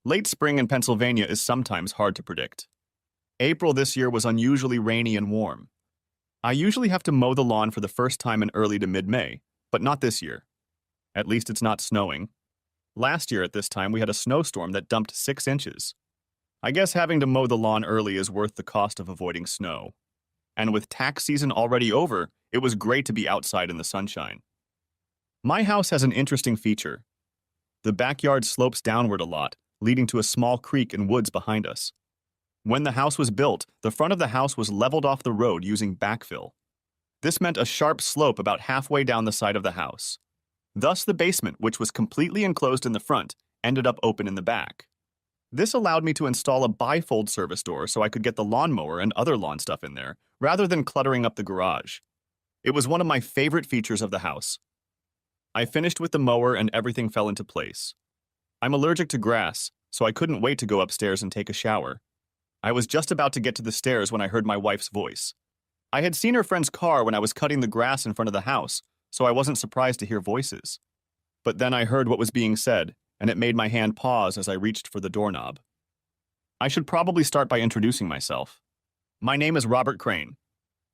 Late spring in Pennsylvania is sometimes hard to predict. April this year was unusually rainy and warm. I usually have to mow the lawn for the first time in early to mid-May, but not this year. At least it's not snowing. Last year at this time we had a snowstorm that dumped 6 inches. I guess having to mow the lawn early is worth the cost of avoiding snow. And with tax season already over, it was great to be outside in the sunshine. My house has an interesting feature. The backyard slopes downward a lot, leading to a small creek and woods behind us. When the house was built, the front of the house was leveled off the road using backfill. This meant a sharp slope about halfway down the side of the house. Thus, the basement, which was completely enclosed in the front, ended up open in the back. This allowed me to install a bifold service door so I could get the lawnmower and other lawn stuff in there, rather than cluttering up the garage. It was one of my favorite features of the house. I finished with the mower and everything fell into place. I'm allergic to grass, so I couldn't wait to go upstairs and take a shower. I was just about to get to the stairs when I heard my wife's voice. I had seen her friend's car when I was cutting the grass in front of the house, so I wasn't surprised to hear voices. But then I heard what was being said, and it made my hand pause as I reached for the doorknob. I should probably start by introducing myself. My name is Robert Crane.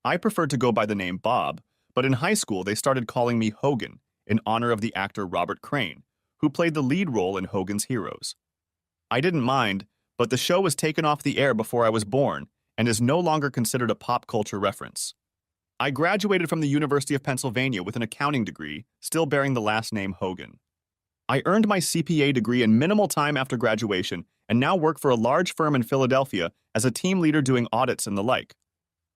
I preferred to go by the name Bob, but in high school they started calling me Hogan, in honor of the actor Robert Crane, who played the lead role in Hogan's Heroes. I didn't mind, but the show was taken off the air before I was born and is no longer considered a pop culture reference. I graduated from the University of Pennsylvania with an accounting degree, still bearing the last name Hogan. I earned my CPA degree in minimal time after graduation and now work for a large firm in Philadelphia as a team leader doing audits and the like.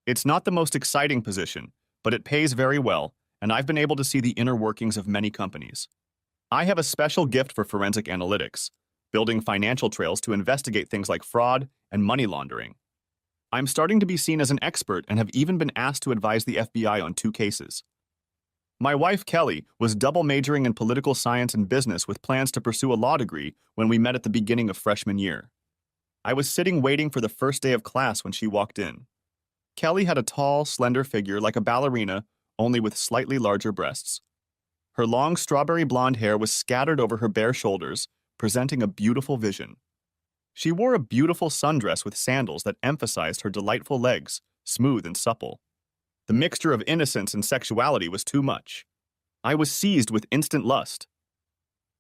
It's not the most exciting position, but it pays very well, and I've been able to see the inner workings of many companies. I have a special gift for forensic analytics, building financial trails to investigate things like fraud and money laundering. I'm starting to be seen as an expert and have even been asked to advise the FBI on 2 cases. My wife, Kelly, was double majoring in political science and business with plans to pursue a law degree when we met at the beginning of freshman year. I was sitting waiting for the first day of class when she walked in. Kelly had a tall, slender figure like a ballerina, only with slightly larger breasts. Her long strawberry blonde hair was scattered over her bare shoulders, presenting a beautiful vision. She wore a beautiful sundress with sandals that emphasized her delightful legs, smooth and supple. The mixture of innocence and sexuality was too much. I was seized with instant lust.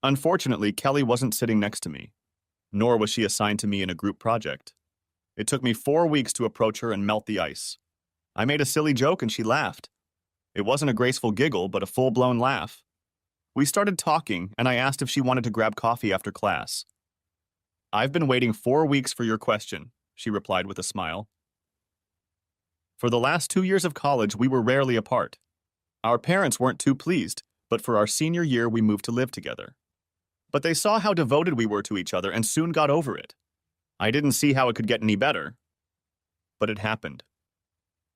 Unfortunately, Kelly wasn't sitting next to me, nor was she assigned to me in a group project. It took me 4 weeks to approach her and melt the ice. I made a silly joke and she laughed. It wasn't a graceful giggle, but a full-blown laugh. We started talking, and I asked if she wanted to grab coffee after class. "I've been waiting 4 weeks for your question," she replied with a smile. For the last 2 years of college, we were rarely apart. Our parents weren't too pleased, but for our senior year, we moved to live together. But they saw how devoted we were to each other and soon got over it. I didn't see how it could get any better, but it happened.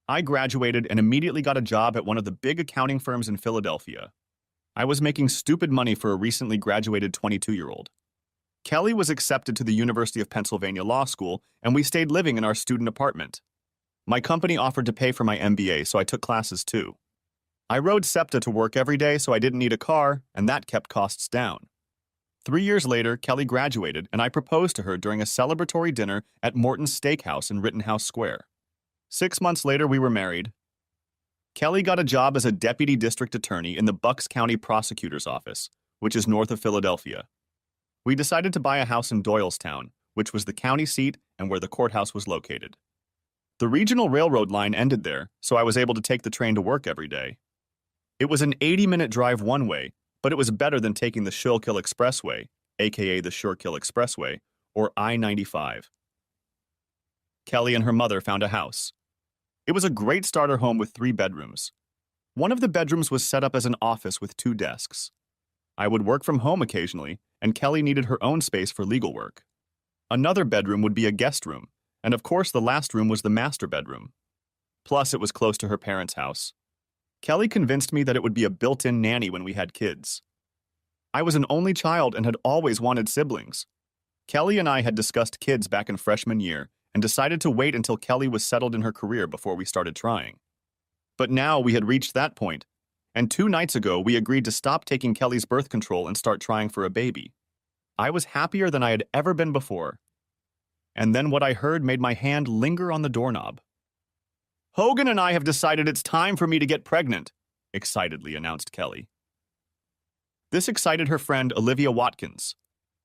I graduated and immediately got a job at one of the big accounting firms in Philadelphia. I was making stupid money for a recently graduated 22-year-old. Kelly was accepted to the University of Pennsylvania Law School, and we stayed living in our student apartment. My company offered to pay for my MBA, so I took classes too. I rode SEPTA to work every day, so I didn't need a car, and that kept costs down. 3 years later, Kelly graduated, and I proposed to her during a celebratory dinner at Morton's Steakhouse in Rittenhouse Square. 6 months later, we were married. Kelly got a job as a deputy district attorney in the Bucks County Prosecutor's Office, which is north of Philadelphia. We decided to buy a house in Doylestown, which was the county seat and where the courthouse was located. The regional railroad line ended there, so I was able to take the train to work every day. It was an 80-minute drive one way, but it was better than taking the Schuylkill Expressway, aka the Schuylkill Expressway, or I-95. Kelly and her mother found a house. It was a great starter home with 3 bedrooms. One of the bedrooms was set up as an office with 2 desks. I would work from home occasionally, and Kelly needed her own space for legal work. Another bedroom would be a guest room, and of course the last room was the master bedroom. Plus, it was close to her parents' house. Kelly convinced me that it would be a built-in nanny when we had kids. I was an only child and had always wanted siblings. Kelly and I had discussed kids back in freshman year and decided to wait until Kelly was settled in her career before we started trying. But now we had reached that point, and 2 nights ago we agreed to stop taking Kelly's birth control and start trying for a baby. I was happier than I had ever been before. And then what I heard made my hand linger on the doorknob. "Hogan and I have decided it's time for me to get pregnant," excitedly announced Kelly. This excited her friend Olivia Watkins.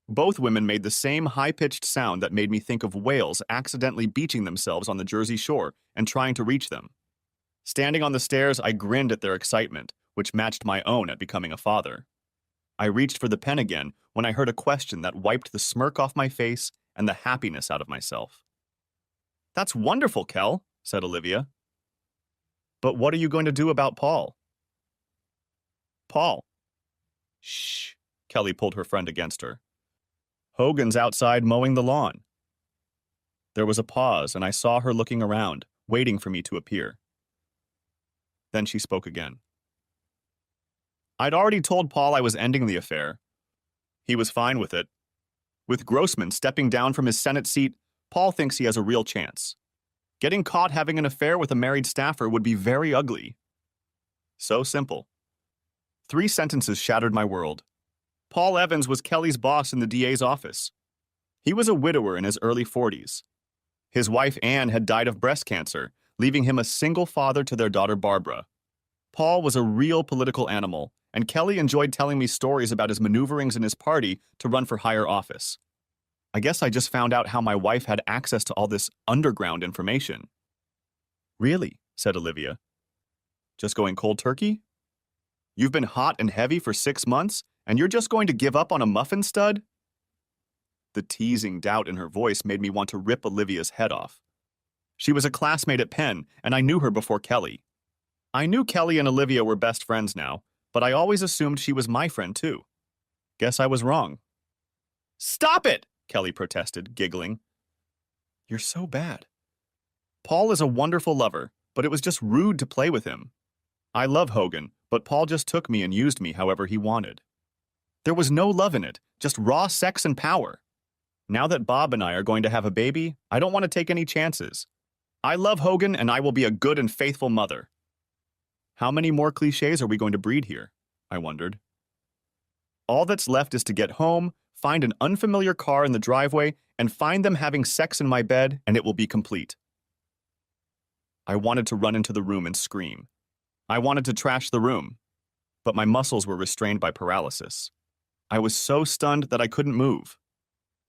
Both women made the same high-pitched sound that made me think of whales accidentally beaching themselves on the Jersey Shore and trying to reach them. Standing on the stairs, I grinned at their excitement, which matched my own at becoming a father. I reached for the pen again when I heard a question that wiped the smirk off my face and the happiness out of myself. "That's wonderful, Kel," said Olivia. "But what are you going to do about Paul?" "Paul." "Shh," Kelly pulled her friend against her. "Hogan's outside mowing the lawn." There was a pause, and I saw her looking around, waiting for me to appear. Then she spoke again. "I'd already told Paul I was ending the affair. He was fine with it. With Grossman stepping down from his Senate seat, Paul thinks he has a real chance. Getting caught having an affair with a married staffer would be very ugly." So simple. 3 sentences shattered my world. Paul Evans was Kelly's boss in the DA's office. He was a widower in his early 40s. His wife Anne had died of breast cancer, leaving him a single father to their daughter Barbara. Paul was a real political animal, and Kelly enjoyed telling me stories about his maneuverings in his party to run for higher office. I guess I just found out how my wife had access to all this underground information. "Really?" said Olivia. "Just going cold turkey? You've been hot and heavy for 6 months, and you're just going to give up on a muffin stud?" The teasing doubt in her voice made me want to rip Olivia's head off. She was a classmate at Penn, and I knew her before Kelly. I knew Kelly and Olivia were best friends now, but I always assumed she was my friend too. Guess I was wrong. "Stop it!" Kelly protested, giggling. "You're so bad." "Paul is a wonderful lover, but it was just rude to play with him. I love Hogan, but Paul just took me and used me however he wanted. There was no love in it, just raw sex and power. Now that Bob and I are going to have a baby, I don't want to take any chances. I love Hogan, and I will be a good and faithful mother." How many more cliches are we going to breed here? I wondered. All that's left is to get home, find an unfamiliar car in the driveway, and find them having sex in my bed, and it will be complete. I wanted to run into the room and scream. I wanted to trash the room, but my muscles were restrained by paralysis. I was so stunned that I couldn't move.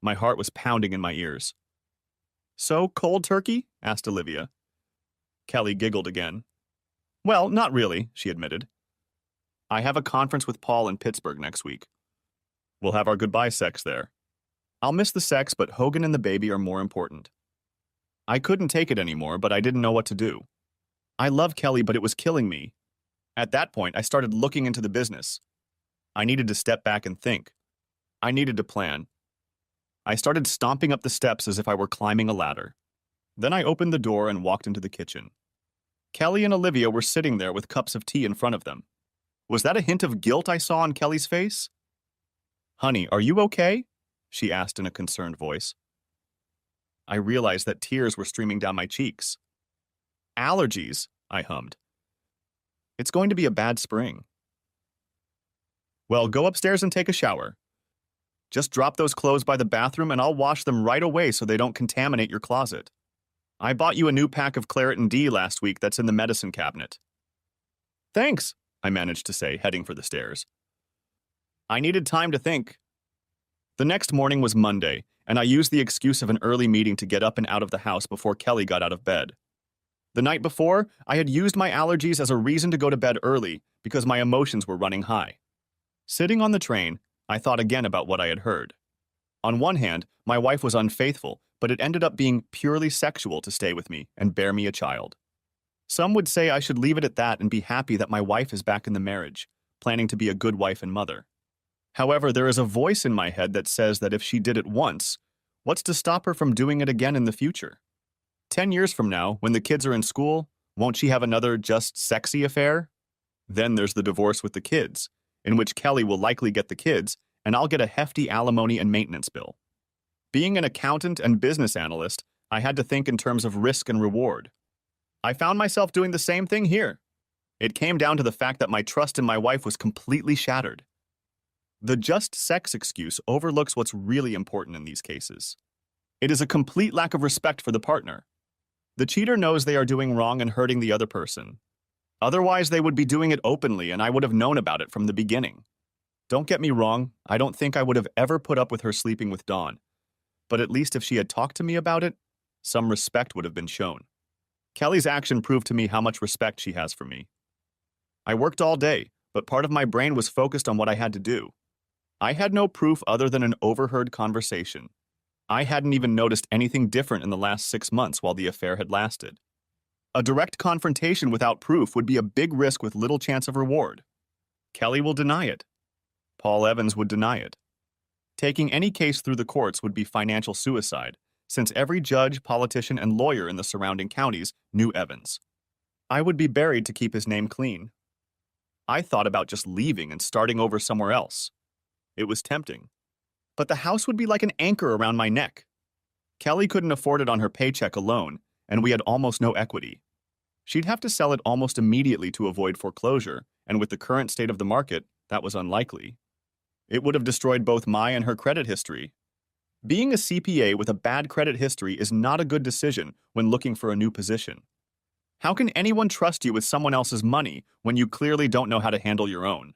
My heart was pounding in my ears. "So, cold turkey?" asked Olivia. Kelly giggled again. "Well, not really," she admitted. "I have a conference with Paul in Pittsburgh next week. We'll have our goodbye sex there. I'll miss the sex, but Hogan and the baby are more important." I couldn't take it anymore, but I didn't know what to do. I love Kelly, but it was killing me. At that point, I started looking into the business. I needed to step back and think. I needed to plan. I started stomping up the steps as if I were climbing a ladder. Then I opened the door and walked into the kitchen. Kelly and Olivia were sitting there with cups of tea in front of them. Was that a hint of guilt I saw on Kelly's face? "Honey, are you okay?" she asked in a concerned voice. I realized that tears were streaming down my cheeks. "Allergies," I hummed. "It's going to be a bad spring." "Well, go upstairs and take a shower. Just drop those clothes by the bathroom and I'll wash them right away so they don't contaminate your closet. I bought you a new pack of Claritin D last week that's in the medicine cabinet." "Thanks," I managed to say, heading for the stairs. I needed time to think. The next morning was Monday, and I used the excuse of an early meeting to get up and out of the house before Kelly got out of bed. The night before, I had used my allergies as a reason to go to bed early because my emotions were running high. Sitting on the train, I thought again about what I had heard. On one hand, my wife was unfaithful, but it ended up being purely sexual to stay with me and bear me a child. Some would say I should leave it at that and be happy that my wife is back in the marriage, planning to be a good wife and mother. However, there is a voice in my head that says that if she did it once, what's to stop her from doing it again in the future? 10 years from now, when the kids are in school, won't she have another just sexy affair? Then there's the divorce with the kids, in which Kelly will likely get the kids, and I'll get a hefty alimony and maintenance bill. Being an accountant and business analyst, I had to think in terms of risk and reward. I found myself doing the same thing here. It came down to the fact that my trust in my wife was completely shattered. The just sex excuse overlooks what's really important in these cases. It is a complete lack of respect for the partner. The cheater knows they are doing wrong and hurting the other person. Otherwise, they would be doing it openly, and I would have known about it from the beginning. Don't get me wrong, I don't think I would have ever put up with her sleeping with Dawn. But at least if she had talked to me about it, some respect would have been shown. Kelly's action proved to me how much respect she has for me. I worked all day, but part of my brain was focused on what I had to do. I had no proof other than an overheard conversation. I hadn't even noticed anything different in the last 6 months while the affair had lasted. A direct confrontation without proof would be a big risk with little chance of reward. Kelly will deny it. Paul Evans would deny it. Taking any case through the courts would be financial suicide, since every judge, politician, and lawyer in the surrounding counties knew Evans. I would be buried to keep his name clean. I thought about just leaving and starting over somewhere else. It was tempting. But the house would be like an anchor around my neck. Kelly couldn't afford it on her paycheck alone, and we had almost no equity. She'd have to sell it almost immediately to avoid foreclosure, and with the current state of the market, that was unlikely. It would have destroyed both my and her credit history. Being a CPA with a bad credit history is not a good decision when looking for a new position. How can anyone trust you with someone else's money when you clearly don't know how to handle your own?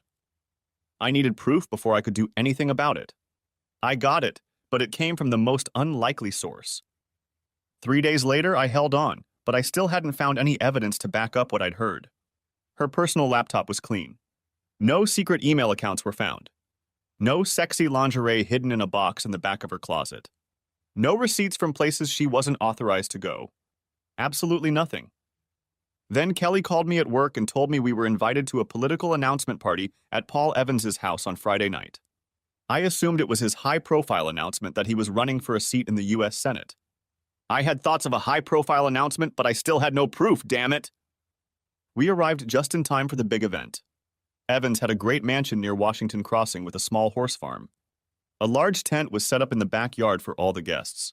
I needed proof before I could do anything about it. I got it, but it came from the most unlikely source. 3 days later, I held on, but I still hadn't found any evidence to back up what I'd heard. Her personal laptop was clean. No secret email accounts were found. No sexy lingerie hidden in a box in the back of her closet. No receipts from places she wasn't authorized to go. Absolutely nothing. Then Kelly called me at work and told me we were invited to a political announcement party at Paul Evans's house on Friday night. I assumed it was his high-profile announcement that he was running for a seat in the U.S. Senate. I had thoughts of a high-profile announcement, but I still had no proof, damn it! We arrived just in time for the big event. Evans had a great mansion near Washington Crossing with a small horse farm. A large tent was set up in the backyard for all the guests.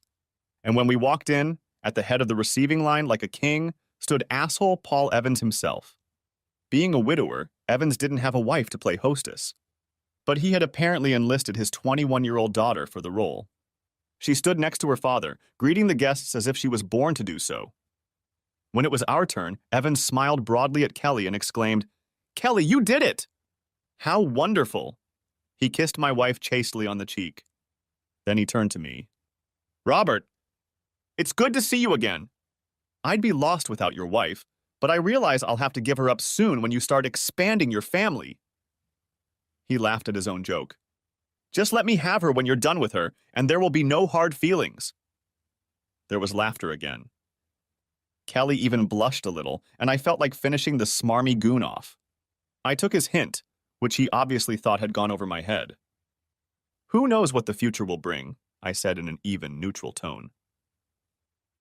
And when we walked in, at the head of the receiving line like a king, stood asshole Paul Evans himself. Being a widower, Evans didn't have a wife to play hostess. But he had apparently enlisted his 21-year-old daughter for the role. She stood next to her father, greeting the guests as if she was born to do so. When it was our turn, Evans smiled broadly at Kelly and exclaimed, "Kelly, you did it! How wonderful!" He kissed my wife chastely on the cheek. Then he turned to me. "Robert, it's good to see you again. I'd be lost without your wife, but I realize I'll have to give her up soon when you start expanding your family." He laughed at his own joke. "Just let me have her when you're done with her, and there will be no hard feelings." There was laughter again. Kelly even blushed a little, and I felt like finishing the smarmy goon off. I took his hint, which he obviously thought had gone over my head. "Who knows what the future will bring," I said in an even, neutral tone.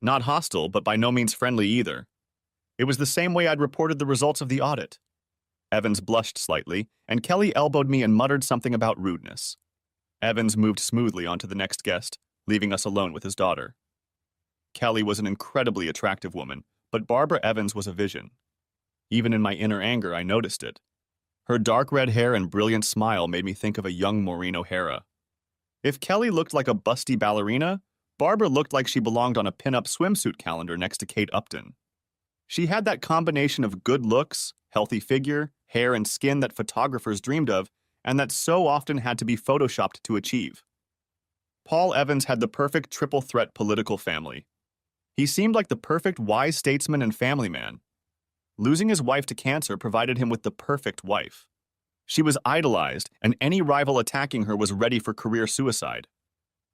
Not hostile, but by no means friendly either. It was the same way I'd reported the results of the audit. Evans blushed slightly, and Kelly elbowed me and muttered something about rudeness. Evans moved smoothly on to the next guest, leaving us alone with his daughter. Kelly was an incredibly attractive woman, but Barbara Evans was a vision. Even in my inner anger, I noticed it. Her dark red hair and brilliant smile made me think of a young Maureen O'Hara. If Kelly looked like a busty ballerina, Barbara looked like she belonged on a pin-up swimsuit calendar next to Kate Upton. She had that combination of good looks, healthy figure, hair and skin that photographers dreamed of, and that so often had to be photoshopped to achieve. Paul Evans had the perfect triple threat political family. He seemed like the perfect wise statesman and family man. Losing his wife to cancer provided him with the perfect wife. She was idolized, and any rival attacking her was ready for career suicide.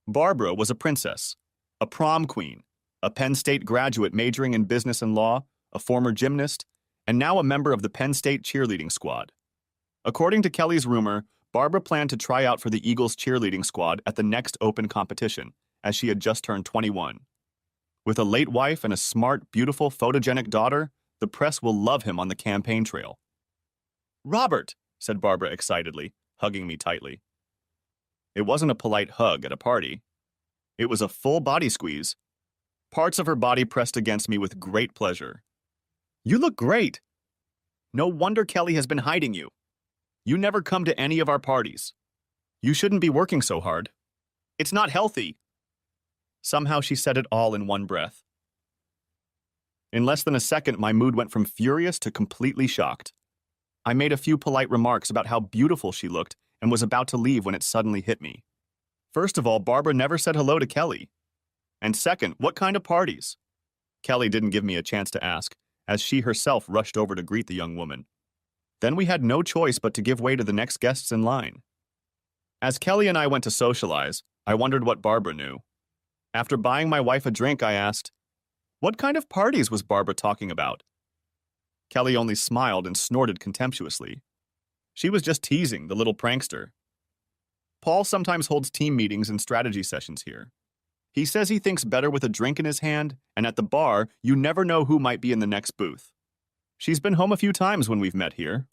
Barbara was a princess, a prom queen, a Penn State graduate majoring in business and law, a former gymnast, and now a member of the Penn State cheerleading squad. According to Kelly's rumor, Barbara planned to try out for the Eagles cheerleading squad at the next open competition, as she had just turned 21. With a late wife and a smart, beautiful, photogenic daughter, the press will love him on the campaign trail. "Robert," said Barbara excitedly, hugging me tightly. It wasn't a polite hug at a party. It was a full body squeeze. Parts of her body pressed against me with great pleasure. "You look great. No wonder Kelly has been hiding you. You never come to any of our parties." You shouldn't be working so hard. It's not healthy. Somehow she said it all in one breath. In less than a second, my mood went from furious to completely shocked. I made a few polite remarks about how beautiful she looked and was about to leave when it suddenly hit me. First of all, Barbara never said hello to Kelly. And second, what kind of parties? Kelly didn't give me a chance to ask, as she herself rushed over to greet the young woman. Then we had no choice but to give way to the next guests in line. As Kelly and I went to socialize, I wondered what Barbara knew. After buying my wife a drink, I asked, "What kind of parties was Barbara talking about?" Kelly only smiled and snorted contemptuously. She was just teasing, the little prankster. Paul sometimes holds team meetings and strategy sessions here. He says he thinks better with a drink in his hand, and at the bar, you never know who might be in the next booth. She's been home a few times when we've met here.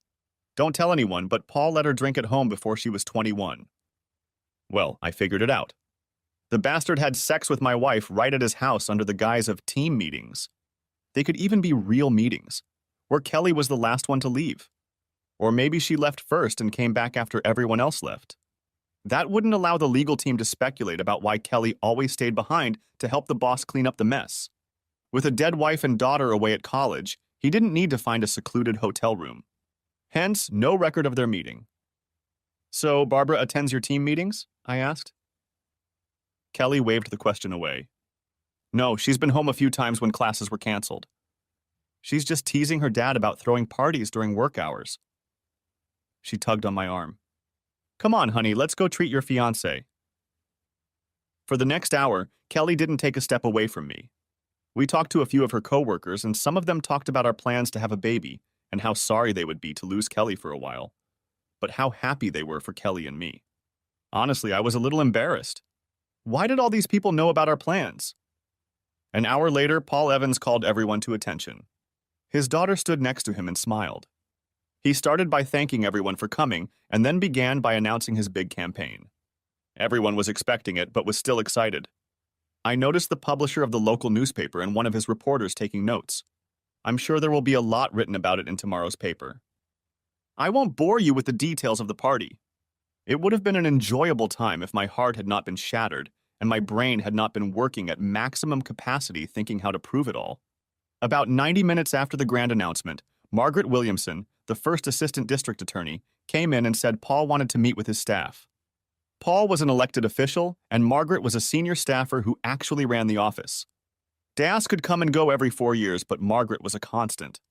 Don't tell anyone, but Paul let her drink at home before she was 21. Well, I figured it out. The bastard had sex with my wife right at his house under the guise of team meetings. They could even be real meetings, where Kelly was the last one to leave. Or maybe she left first and came back after everyone else left. That wouldn't allow the legal team to speculate about why Kelly always stayed behind to help the boss clean up the mess. With a dead wife and daughter away at college, he didn't need to find a secluded hotel room. Hence, no record of their meeting. "So, Barbara attends your team meetings?" I asked. Kelly waved the question away. "No, she's been home a few times when classes were canceled. She's just teasing her dad about throwing parties during work hours." She tugged on my arm. "Come on, honey, let's go treat your fiancé." For the next hour, Kelly didn't take a step away from me. We talked to a few of her coworkers, and some of them talked about our plans to have a baby and how sorry they would be to lose Kelly for a while, but how happy they were for Kelly and me. Honestly, I was a little embarrassed. Why did all these people know about our plans? An hour later, Paul Evans called everyone to attention. His daughter stood next to him and smiled. He started by thanking everyone for coming and then began by announcing his big campaign. Everyone was expecting it, but was still excited. I noticed the publisher of the local newspaper and one of his reporters taking notes. I'm sure there will be a lot written about it in tomorrow's paper. I won't bore you with the details of the party. It would have been an enjoyable time if my heart had not been shattered and my brain had not been working at maximum capacity thinking how to prove it all. About 90 minutes after the grand announcement, Margaret Williamson, the first assistant district attorney, came in and said Paul wanted to meet with his staff. Paul was an elected official, and Margaret was a senior staffer who actually ran the office. Das could come and go every 4 years, but Margaret was a constant.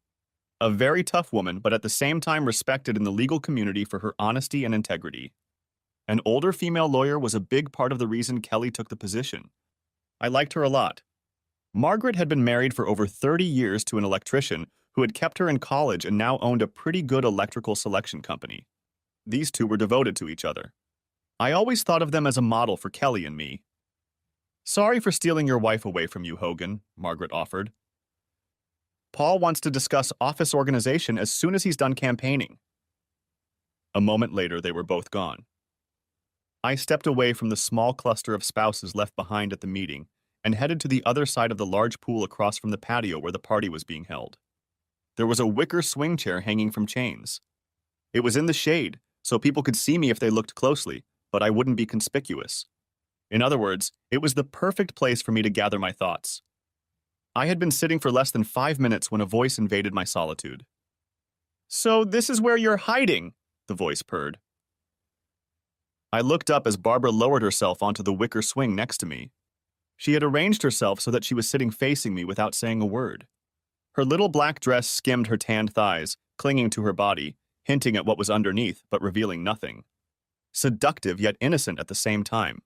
A very tough woman, but at the same time respected in the legal community for her honesty and integrity. An older female lawyer was a big part of the reason Kelly took the position. I liked her a lot. Margaret had been married for over 30 years to an electrician who had kept her in college and now owned a pretty good electrical selection company. These two were devoted to each other. I always thought of them as a model for Kelly and me. "Sorry for stealing your wife away from you, Hogan," Margaret offered. "Paul wants to discuss office organization as soon as he's done campaigning." A moment later, they were both gone. I stepped away from the small cluster of spouses left behind at the meeting and headed to the other side of the large pool across from the patio where the party was being held. There was a wicker swing chair hanging from chains. It was in the shade, so people could see me if they looked closely, but I wouldn't be conspicuous. In other words, it was the perfect place for me to gather my thoughts. I had been sitting for less than 5 minutes when a voice invaded my solitude. "So this is where you're hiding," the voice purred. I looked up as Barbara lowered herself onto the wicker swing next to me. She had arranged herself so that she was sitting facing me without saying a word. Her little black dress skimmed her tanned thighs, clinging to her body, hinting at what was underneath but revealing nothing. Seductive yet innocent at the same time.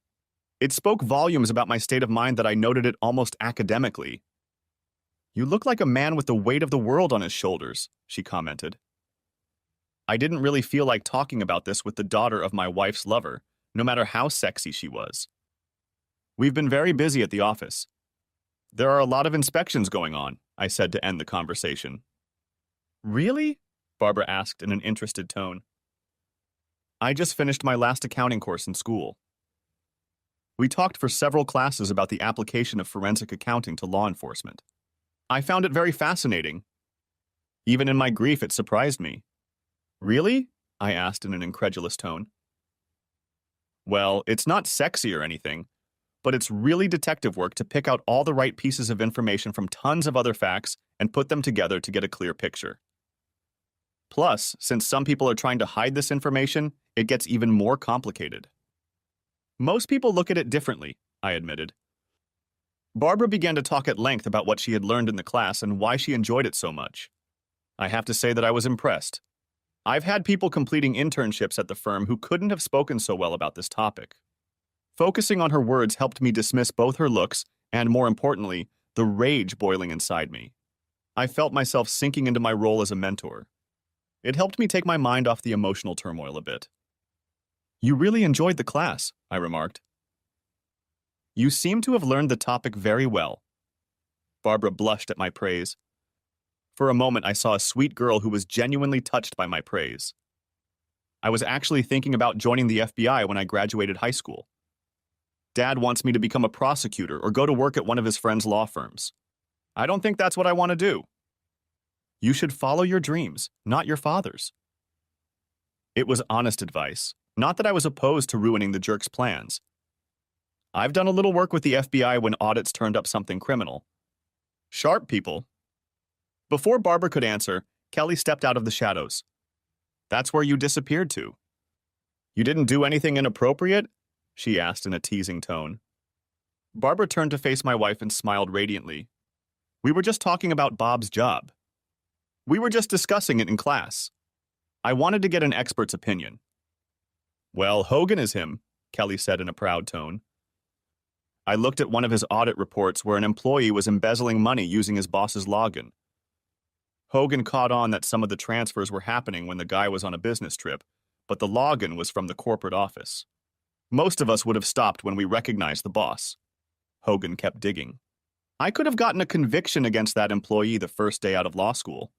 It spoke volumes about my state of mind that I noted it almost academically. "You look like a man with the weight of the world on his shoulders," she commented. I didn't really feel like talking about this with the daughter of my wife's lover, no matter how sexy she was. "We've been very busy at the office. There are a lot of inspections going on," I said to end the conversation. "Really?" Barbara asked in an interested tone. "I just finished my last accounting course in school." We talked for several classes about the application of forensic accounting to law enforcement. I found it very fascinating. Even in my grief, it surprised me. "Really?" I asked in an incredulous tone. Well, it's not sexy or anything, but it's really detective work to pick out all the right pieces of information from tons of other facts and put them together to get a clear picture. Plus, since some people are trying to hide this information, it gets even more complicated. Most people look at it differently, I admitted. Barbara began to talk at length about what she had learned in the class and why she enjoyed it so much. I have to say that I was impressed. I've had people completing internships at the firm who couldn't have spoken so well about this topic. Focusing on her words helped me dismiss both her looks and, more importantly, the rage boiling inside me. I felt myself sinking into my role as a mentor. It helped me take my mind off the emotional turmoil a bit. "You really enjoyed the class," I remarked. "You seem to have learned the topic very well." Barbara blushed at my praise. For a moment, I saw a sweet girl who was genuinely touched by my praise. I was actually thinking about joining the FBI when I graduated high school. Dad wants me to become a prosecutor or go to work at one of his friend's law firms. I don't think that's what I want to do. You should follow your dreams, not your father's. It was honest advice, not that I was opposed to ruining the jerk's plans. I've done a little work with the FBI when audits turned up something criminal. Sharp people. Before Barbara could answer, Kelly stepped out of the shadows. "That's where you disappeared to." "You didn't do anything inappropriate?" she asked in a teasing tone. Barbara turned to face my wife and smiled radiantly. "We were just talking about Bob's job. We were just discussing it in class. I wanted to get an expert's opinion." "Well, Hogan is him," Kelly said in a proud tone. I looked at one of his audit reports where an employee was embezzling money using his boss's login. Hogan caught on that some of the transfers were happening when the guy was on a business trip, but the login was from the corporate office. Most of us would have stopped when we recognized the boss. Hogan kept digging. I could have gotten a conviction against that employee the first day out of law school.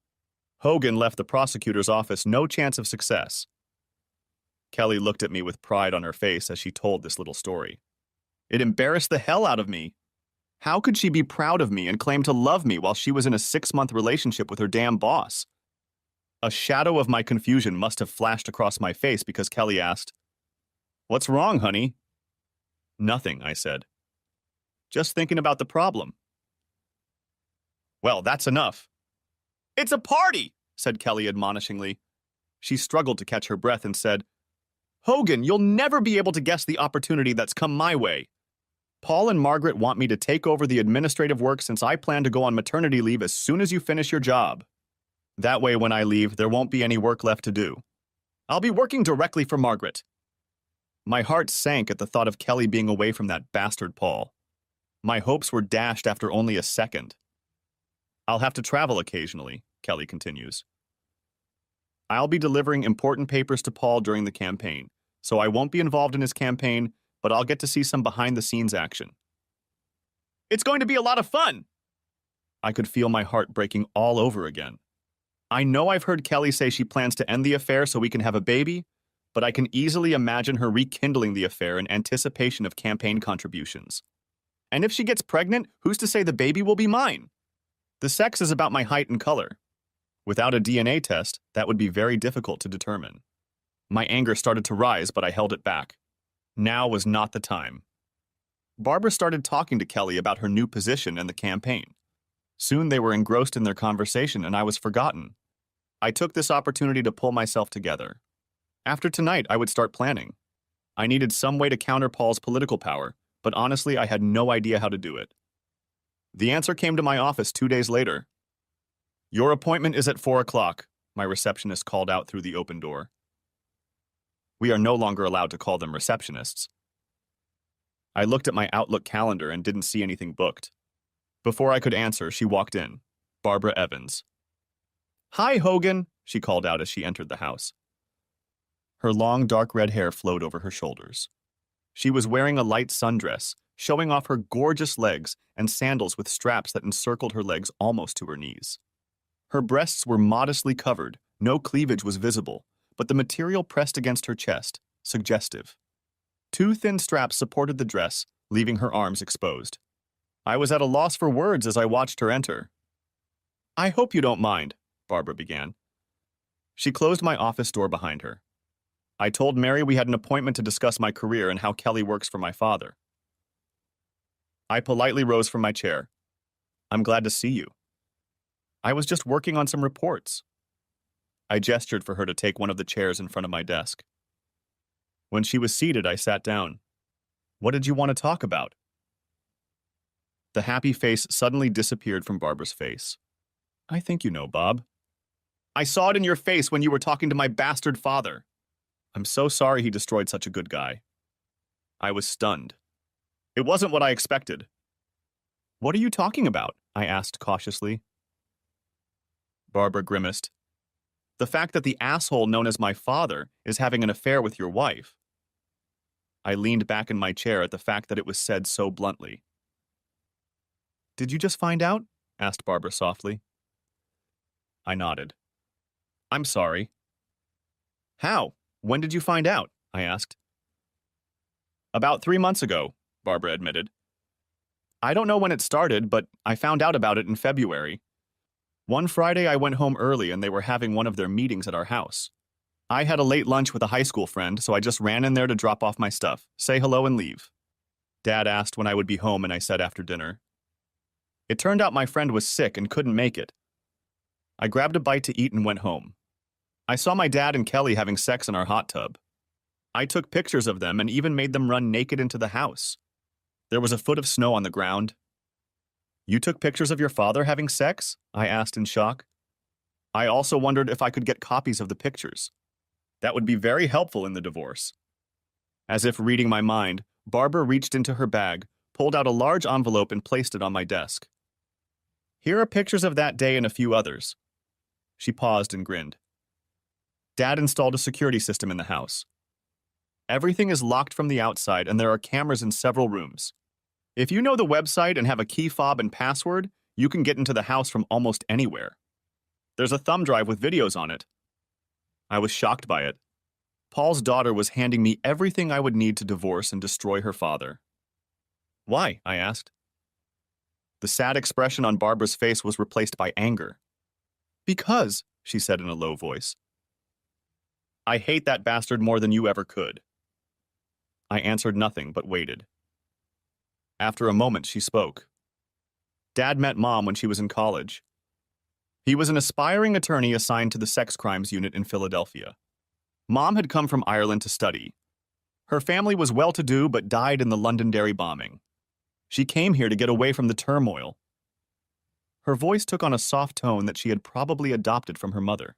Hogan left the prosecutor's office no chance of success. Kelly looked at me with pride on her face as she told this little story. It embarrassed the hell out of me. How could she be proud of me and claim to love me while she was in a 6-month relationship with her damn boss? A shadow of my confusion must have flashed across my face because Kelly asked, "What's wrong, honey?" "Nothing," I said. "Just thinking about the problem." "Well, that's enough." "It's a party," said Kelly admonishingly. She struggled to catch her breath and said, "Hogan, you'll never be able to guess the opportunity that's come my way. Paul and Margaret want me to take over the administrative work since I plan to go on maternity leave as soon as you finish your job. That way, when I leave, there won't be any work left to do. I'll be working directly for Margaret." My heart sank at the thought of Kelly being away from that bastard Paul. My hopes were dashed after only a second. "I'll have to travel occasionally," Kelly continues. "I'll be delivering important papers to Paul during the campaign, so I won't be involved in his campaign, but I'll get to see some behind-the-scenes action." "It's going to be a lot of fun!" I could feel my heart breaking all over again. I know I've heard Kelly say she plans to end the affair so we can have a baby, but I can easily imagine her rekindling the affair in anticipation of campaign contributions. And if she gets pregnant, who's to say the baby will be mine? The sex is about my height and color. Without a DNA test, that would be very difficult to determine. My anger started to rise, but I held it back. Now was not the time. Barbara started talking to Kelly about her new position and the campaign. Soon they were engrossed in their conversation and I was forgotten. I took this opportunity to pull myself together. After tonight, I would start planning. I needed some way to counter Paul's political power, but honestly, I had no idea how to do it. The answer came to my office 2 days later. "Your appointment is at 4 o'clock, my receptionist called out through the open door. We are no longer allowed to call them receptionists. I looked at my Outlook calendar and didn't see anything booked. Before I could answer, she walked in, Barbara Evans. "Hi, Hogan," she called out as she entered the house. Her long, dark red hair flowed over her shoulders. She was wearing a light sundress, showing off her gorgeous legs and sandals with straps that encircled her legs almost to her knees. Her breasts were modestly covered, no cleavage was visible, but the material pressed against her chest, suggestive. 2 thin straps supported the dress, leaving her arms exposed. I was at a loss for words as I watched her enter. "I hope you don't mind," Barbara began. She closed my office door behind her. I told Mary we had an appointment to discuss my career and how Kelly works for my father. I politely rose from my chair. I'm glad to see you. I was just working on some reports. I gestured for her to take one of the chairs in front of my desk. When she was seated, I sat down. What did you want to talk about? The happy face suddenly disappeared from Barbara's face. I think you know, Bob. I saw it in your face when you were talking to my bastard father. I'm so sorry he destroyed such a good guy. I was stunned. It wasn't what I expected. What are you talking about? I asked cautiously. Barbara grimaced. The fact that the asshole known as my father is having an affair with your wife. I leaned back in my chair at the fact that it was said so bluntly. Did you just find out? Asked Barbara softly. I nodded. I'm sorry. How? When did you find out? I asked. About 3 months ago, Barbara admitted. I don't know when it started, but I found out about it in February. One Friday I went home early and they were having one of their meetings at our house. I had a late lunch with a high school friend, so I just ran in there to drop off my stuff, say hello and leave. Dad asked when I would be home and I said after dinner. It turned out my friend was sick and couldn't make it. I grabbed a bite to eat and went home. I saw my dad and Kelly having sex in our hot tub. I took pictures of them and even made them run naked into the house. There was a foot of snow on the ground. You took pictures of your father having sex? I asked in shock. I also wondered if I could get copies of the pictures. That would be very helpful in the divorce. As if reading my mind, Barbara reached into her bag, pulled out a large envelope and placed it on my desk. Here are pictures of that day and a few others. She paused and grinned. Dad installed a security system in the house. Everything is locked from the outside and there are cameras in several rooms. If you know the website and have a key fob and password, you can get into the house from almost anywhere. There's a thumb drive with videos on it. I was shocked by it. Paul's daughter was handing me everything I would need to divorce and destroy her father. Why? I asked. The sad expression on Barbara's face was replaced by anger. Because, she said in a low voice. I hate that bastard more than you ever could. I answered nothing but waited. After a moment, she spoke. Dad met Mom when she was in college. He was an aspiring attorney assigned to the sex crimes unit in Philadelphia. Mom had come from Ireland to study. Her family was well-to-do but died in the Londonderry bombing. She came here to get away from the turmoil. Her voice took on a soft tone that she had probably adopted from her mother.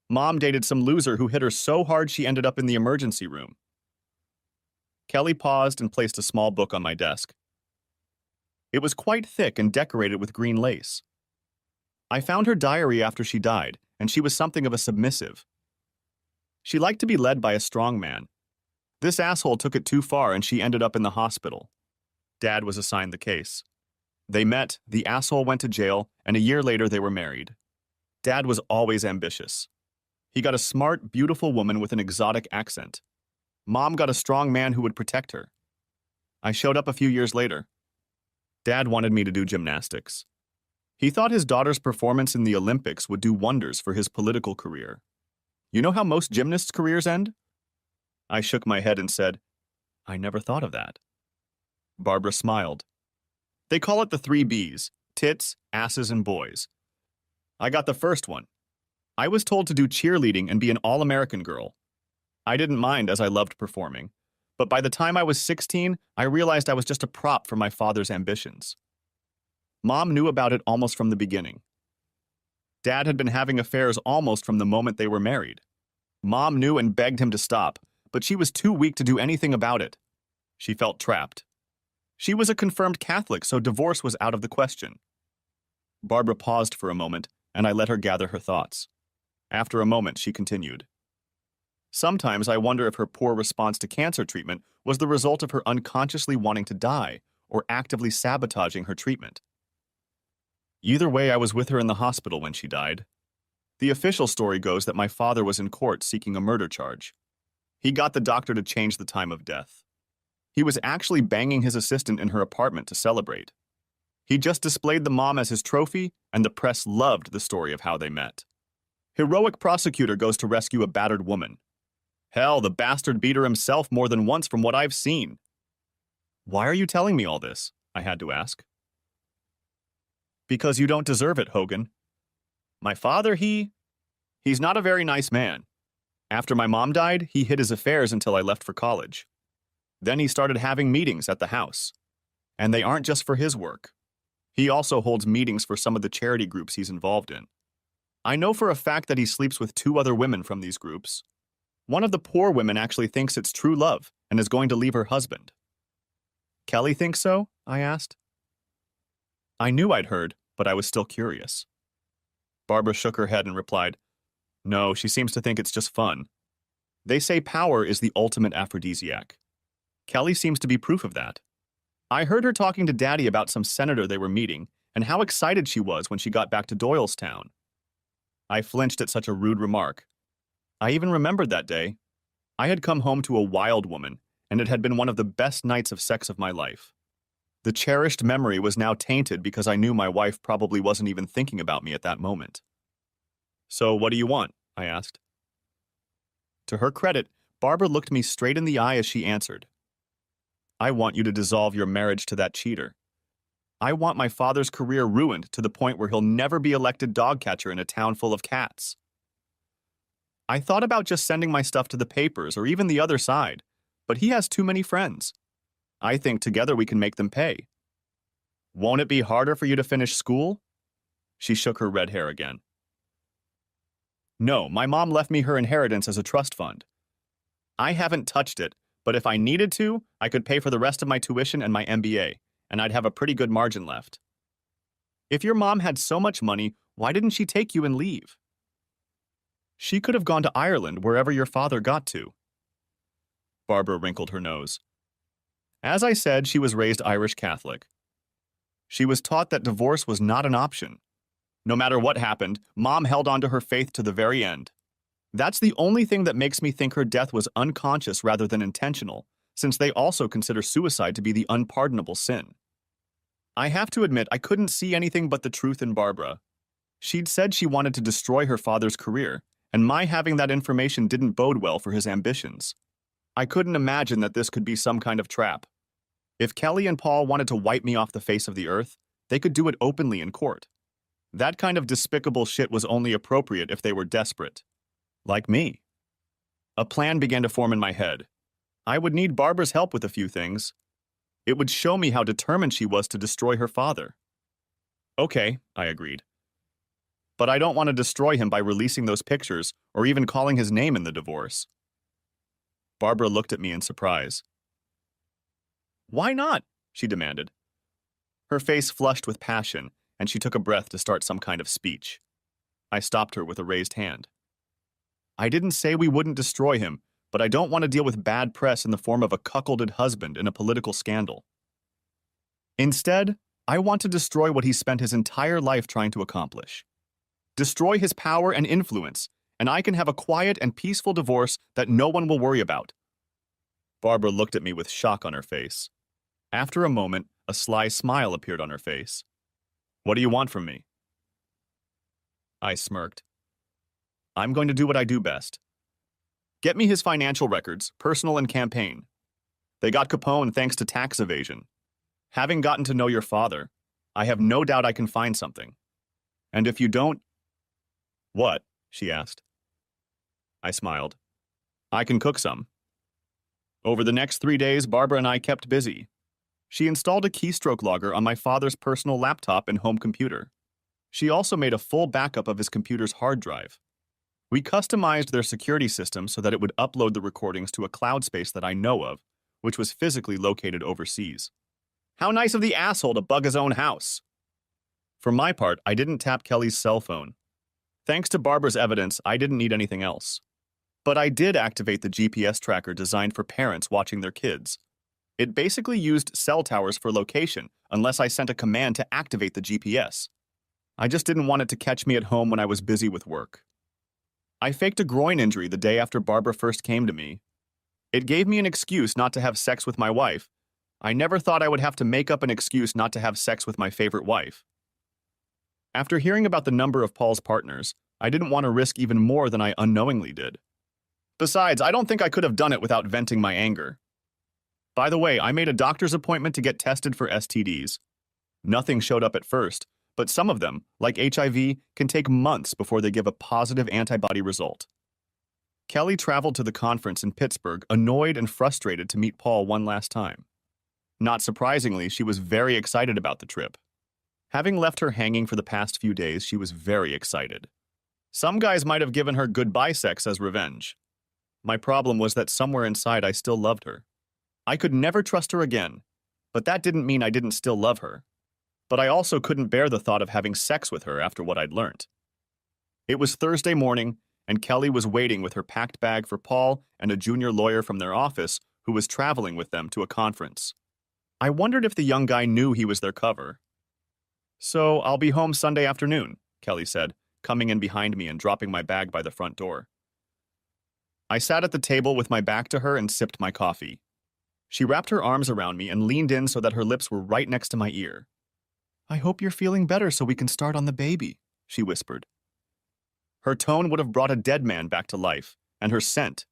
Mom dated some loser who hit her so hard she ended up in the emergency room. Kelly paused and placed a small book on my desk. It was quite thick and decorated with green lace. I found her diary after she died, and she was something of a submissive. She liked to be led by a strong man. This asshole took it too far and she ended up in the hospital. Dad was assigned the case. They met, the asshole went to jail, and a year later they were married. Dad was always ambitious. He got a smart, beautiful woman with an exotic accent. Mom got a strong man who would protect her. I showed up a few years later. Dad wanted me to do gymnastics. He thought his daughter's performance in the Olympics would do wonders for his political career. You know how most gymnasts' careers end? I shook my head and said, I never thought of that. Barbara smiled. They call it the 3 Bs, tits, asses, and boys. I got the first one. I was told to do cheerleading and be an all-American girl. I didn't mind as I loved performing, but by the time I was 16, I realized I was just a prop for my father's ambitions. Mom knew about it almost from the beginning. Dad had been having affairs almost from the moment they were married. Mom knew and begged him to stop, but she was too weak to do anything about it. She felt trapped. She was a confirmed Catholic, so divorce was out of the question. Barbara paused for a moment, and I let her gather her thoughts. After a moment, she continued. Sometimes I wonder if her poor response to cancer treatment was the result of her unconsciously wanting to die or actively sabotaging her treatment. Either way, I was with her in the hospital when she died. The official story goes that my father was in court seeking a murder charge. He got the doctor to change the time of death. He was actually banging his assistant in her apartment to celebrate. He just displayed the mom as his trophy, and the press loved the story of how they met. Heroic prosecutor goes to rescue a battered woman. Hell, the bastard beat her himself more than once from what I've seen. Why are you telling me all this? I had to ask. Because you don't deserve it, Hogan. My father, he's not a very nice man. After my mom died, he hid his affairs until I left for college. Then he started having meetings at the house. And they aren't just for his work. He also holds meetings for some of the charity groups he's involved in. I know for a fact that he sleeps with 2 other women from these groups. One of the poor women actually thinks it's true love and is going to leave her husband. Kelly thinks so? I asked. I knew I'd heard, but I was still curious. Barbara shook her head and replied, No, she seems to think it's just fun. They say power is the ultimate aphrodisiac. Kelly seems to be proof of that. I heard her talking to Daddy about some senator they were meeting and how excited she was when she got back to Doylestown. I flinched at such a rude remark. I even remembered that day. I had come home to a wild woman, and it had been one of the best nights of sex of my life. The cherished memory was now tainted because I knew my wife probably wasn't even thinking about me at that moment. So what do you want? I asked. To her credit, Barbara looked me straight in the eye as she answered. I want you to dissolve your marriage to that cheater. I want my father's career ruined to the point where he'll never be elected dog catcher in a town full of cats. I thought about just sending my stuff to the papers or even the other side, but he has too many friends. I think together we can make them pay. Won't it be harder for you to finish school? She shook her red hair again. No, my mom left me her inheritance as a trust fund. I haven't touched it, but if I needed to, I could pay for the rest of my tuition and my MBA, and I'd have a pretty good margin left. If your mom had so much money, why didn't she take you and leave? She could have gone to Ireland wherever your father got to. Barbara wrinkled her nose. As I said, she was raised Irish Catholic. She was taught that divorce was not an option. No matter what happened, Mom held on to her faith to the very end. That's the only thing that makes me think her death was unconscious rather than intentional, since they also consider suicide to be the unpardonable sin. I have to admit I couldn't see anything but the truth in Barbara. She'd said she wanted to destroy her father's career, and my having that information didn't bode well for his ambitions. I couldn't imagine that this could be some kind of trap. If Kelly and Paul wanted to wipe me off the face of the earth, they could do it openly in court. That kind of despicable shit was only appropriate if they were desperate. Like me. A plan began to form in my head. I would need Barbara's help with a few things. It would show me how determined she was to destroy her father. Okay, I agreed. But I don't want to destroy him by releasing those pictures or even calling his name in the divorce. Barbara looked at me in surprise. Why not? She demanded. Her face flushed with passion, and she took a breath to start some kind of speech. I stopped her with a raised hand. I didn't say we wouldn't destroy him, but I don't want to deal with bad press in the form of a cuckolded husband in a political scandal. Instead, I want to destroy what he spent his entire life trying to accomplish. Destroy his power and influence, and I can have a quiet and peaceful divorce that no one will worry about. Barbara looked at me with shock on her face. After a moment, a sly smile appeared on her face. What do you want from me? I smirked. I'm going to do what I do best. Get me his financial records, personal and campaign. They got Capone thanks to tax evasion. Having gotten to know your father, I have no doubt I can find something. And if you don't... What? She asked. I smiled. I can cook some. Over the next 3 days, Barbara and I kept busy. She installed a keystroke logger on my father's personal laptop and home computer. She also made a full backup of his computer's hard drive. We customized their security system so that it would upload the recordings to a cloud space that I know of, which was physically located overseas. How nice of the asshole to bug his own house! For my part, I didn't tap Kelly's cell phone. Thanks to Barbara's evidence, I didn't need anything else. But I did activate the GPS tracker designed for parents watching their kids. It basically used cell towers for location, unless I sent a command to activate the GPS. I just didn't want it to catch me at home when I was busy with work. I faked a groin injury the day after Barbara first came to me. It gave me an excuse not to have sex with my wife. I never thought I would have to make up an excuse not to have sex with my favorite wife. After hearing about the number of Paul's partners, I didn't want to risk even more than I unknowingly did. Besides, I don't think I could have done it without venting my anger. By the way, I made a doctor's appointment to get tested for STDs. Nothing showed up at first, but some of them, like HIV, can take months before they give a positive antibody result. Kelly traveled to the conference in Pittsburgh, annoyed and frustrated to meet Paul one last time. Not surprisingly, she was very excited about the trip. Having left her hanging for the past few days, she was very excited. Some guys might have given her goodbye sex as revenge. My problem was that somewhere inside I still loved her. I could never trust her again, but that didn't mean I didn't still love her. But I also couldn't bear the thought of having sex with her after what I'd learned. It was Thursday morning, and Kelly was waiting with her packed bag for Paul and a junior lawyer from their office who was traveling with them to a conference. I wondered if the young guy knew he was their cover. "So I'll be home Sunday afternoon," Kelly said, coming in behind me and dropping my bag by the front door. I sat at the table with my back to her and sipped my coffee. She wrapped her arms around me and leaned in so that her lips were right next to my ear. "I hope you're feeling better so we can start on the baby," she whispered. Her tone would have brought a dead man back to life, and her scent.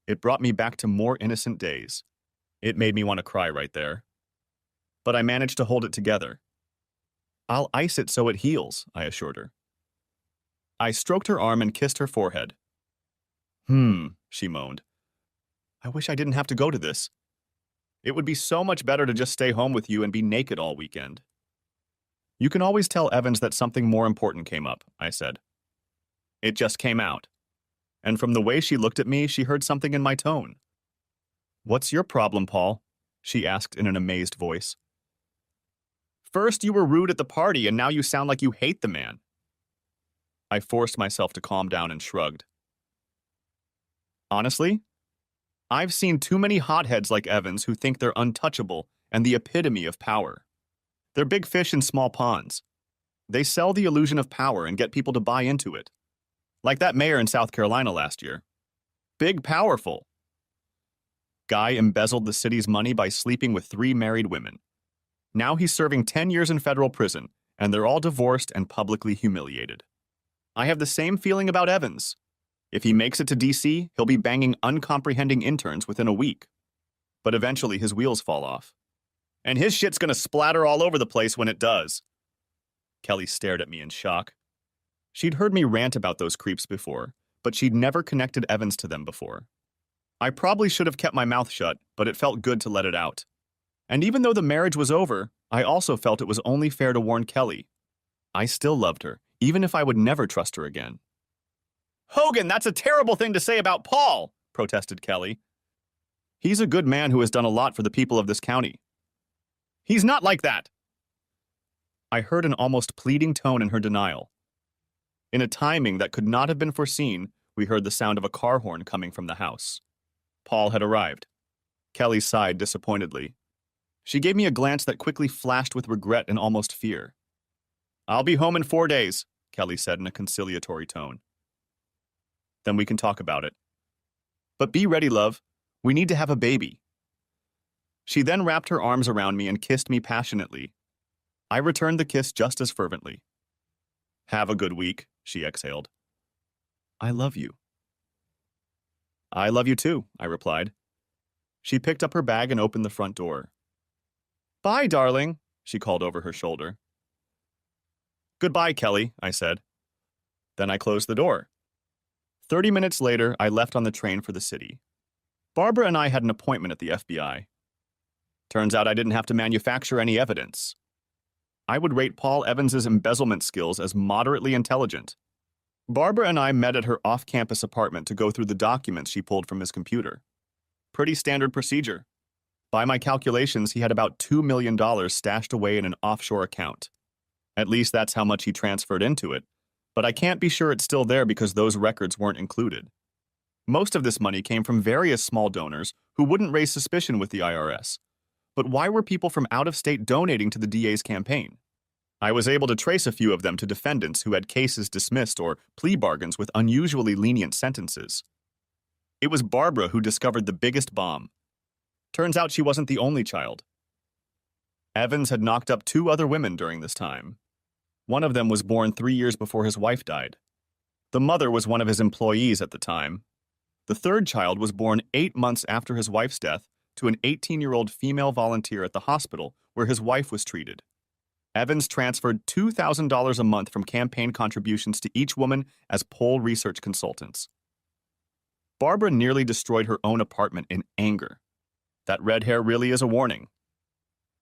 It brought me back to more innocent days. It made me want to cry right there. But I managed to hold it together. "I'll ice it so it heals," I assured her. I stroked her arm and kissed her forehead. She moaned. "I wish I didn't have to go to this. It would be so much better to just stay home with you and be naked all weekend." "You can always tell Evans that something more important came up," I said. It just came out. And from the way she looked at me, she heard something in my tone. "What's your problem, Paul?" she asked in an amazed voice. "First you were rude at the party, and now you sound like you hate the man." I forced myself to calm down and shrugged. "Honestly, I've seen too many hotheads like Evans who think they're untouchable and the epitome of power. They're big fish in small ponds. They sell the illusion of power and get people to buy into it. Like that mayor in South Carolina last year. Big powerful. Guy embezzled the city's money by sleeping with 3 married women. Now he's serving 10 years in federal prison, and they're all divorced and publicly humiliated. I have the same feeling about Evans. If he makes it to DC, he'll be banging uncomprehending interns within a week. But eventually his wheels fall off. And his shit's gonna splatter all over the place when it does." Kelly stared at me in shock. She'd heard me rant about those creeps before, but she'd never connected Evans to them before. I probably should have kept my mouth shut, but it felt good to let it out. And even though the marriage was over, I also felt it was only fair to warn Kelly. I still loved her, even if I would never trust her again. "Hogan, that's a terrible thing to say about Paul," protested Kelly. "He's a good man who has done a lot for the people of this county." "He's not like that." I heard an almost pleading tone in her denial. In a timing that could not have been foreseen, we heard the sound of a car horn coming from the house. Paul had arrived. Kelly sighed disappointedly. She gave me a glance that quickly flashed with regret and almost fear. "I'll be home in 4 days," Kelly said in a conciliatory tone. "Then we can talk about it. But be ready, love. We need to have a baby." She then wrapped her arms around me and kissed me passionately. I returned the kiss just as fervently. "Have a good week," she exhaled. "I love you." "I love you too," I replied. She picked up her bag and opened the front door. "Bye, darling," she called over her shoulder. "Goodbye, Kelly," I said. Then I closed the door. 30 minutes later, I left on the train for the city. Barbara and I had an appointment at the FBI. Turns out I didn't have to manufacture any evidence. I would rate Paul Evans's embezzlement skills as moderately intelligent. Barbara and I met at her off-campus apartment to go through the documents she pulled from his computer. Pretty standard procedure. By my calculations, he had about $2 million stashed away in an offshore account. At least that's how much he transferred into it, but I can't be sure it's still there because those records weren't included. Most of this money came from various small donors who wouldn't raise suspicion with the IRS. But why were people from out of state donating to the DA's campaign? I was able to trace a few of them to defendants who had cases dismissed or plea bargains with unusually lenient sentences. It was Barbara who discovered the biggest bomb. Turns out she wasn't the only child. Evans had knocked up 2 other women during this time. One of them was born 3 years before his wife died. The mother was one of his employees at the time. The third child was born 8 months after his wife's death to an 18-year-old female volunteer at the hospital where his wife was treated. Evans transferred $2,000 a month from campaign contributions to each woman as poll research consultants. Barbara nearly destroyed her own apartment in anger. That red hair really is a warning.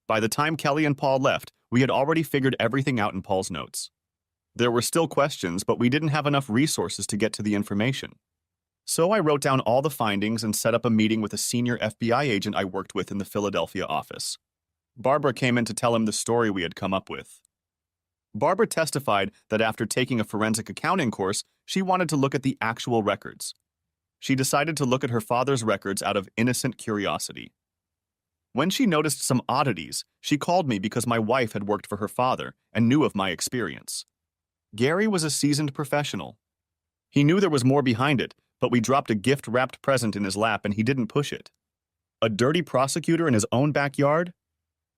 By the time Kelly and Paul left, we had already figured everything out in Paul's notes. There were still questions, but we didn't have enough resources to get to the information. So I wrote down all the findings and set up a meeting with a senior FBI agent I worked with in the Philadelphia office. Barbara came in to tell him the story we had come up with. Barbara testified that after taking a forensic accounting course, she wanted to look at the actual records. She decided to look at her father's records out of innocent curiosity. When she noticed some oddities, she called me because my wife had worked for her father and knew of my experience. Gary was a seasoned professional. He knew there was more behind it, but we dropped a gift-wrapped present in his lap and he didn't push it. A dirty prosecutor in his own backyard?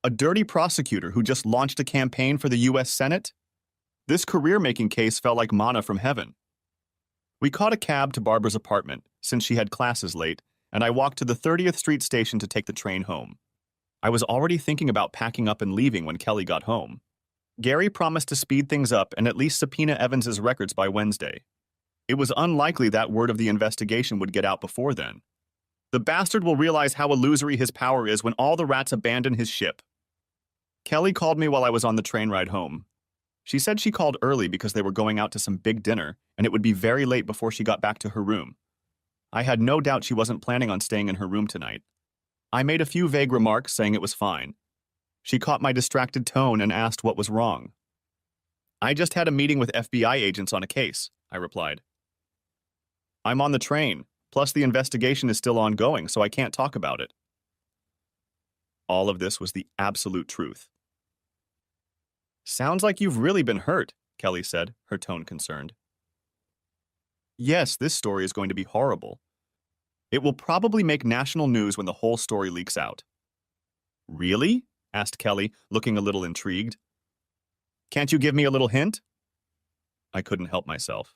A dirty prosecutor who just launched a campaign for the U.S. Senate? This career-making case felt like manna from heaven. We caught a cab to Barbara's apartment, since she had classes late, and I walked to the 30th Street station to take the train home. I was already thinking about packing up and leaving when Kelly got home. Gary promised to speed things up and at least subpoena Evans's records by Wednesday. It was unlikely that word of the investigation would get out before then. The bastard will realize how illusory his power is when all the rats abandon his ship. Kelly called me while I was on the train ride home. She said she called early because they were going out to some big dinner, and it would be very late before she got back to her room. I had no doubt she wasn't planning on staying in her room tonight. I made a few vague remarks saying it was fine. She caught my distracted tone and asked what was wrong. I just had a meeting with FBI agents on a case, I replied. I'm on the train, plus the investigation is still ongoing, so I can't talk about it. All of this was the absolute truth. Sounds like you've really been hurt, Kelly said, her tone concerned. Yes, this story is going to be horrible. It will probably make national news when the whole story leaks out. Really? Asked Kelly, looking a little intrigued. Can't you give me a little hint? I couldn't help myself.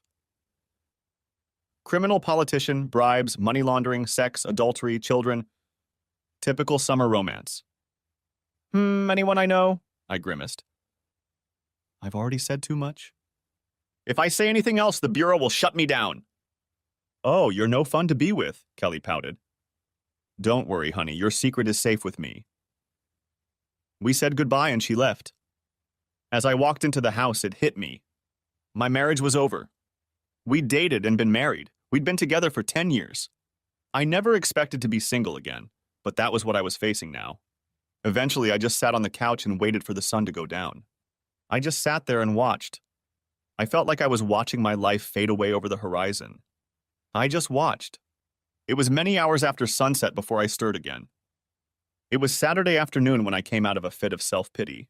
Criminal politician, bribes, money laundering, sex, adultery, children. Typical summer romance. Anyone I know? I grimaced. I've already said too much. If I say anything else, the Bureau will shut me down. Oh, you're no fun to be with, Kelly pouted. Don't worry, honey, your secret is safe with me. We said goodbye and she left. As I walked into the house, it hit me. My marriage was over. We'd dated and been married. We'd been together for 10 years. I never expected to be single again, but that was what I was facing now. Eventually, I just sat on the couch and waited for the sun to go down. I just sat there and watched. I felt like I was watching my life fade away over the horizon. I just watched. It was many hours after sunset before I stirred again. It was Saturday afternoon when I came out of a fit of self-pity.